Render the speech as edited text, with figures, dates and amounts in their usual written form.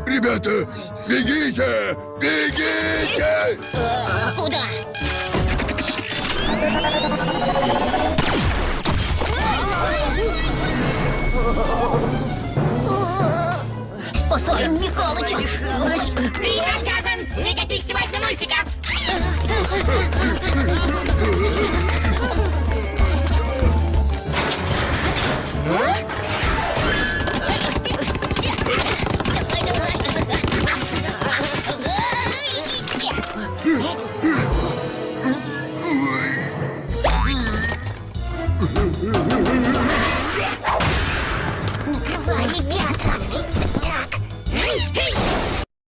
Ребята, бегите! Бегите! Куда? Спасаем Михалыча! Ты наказан! Никаких сегодня мультиков!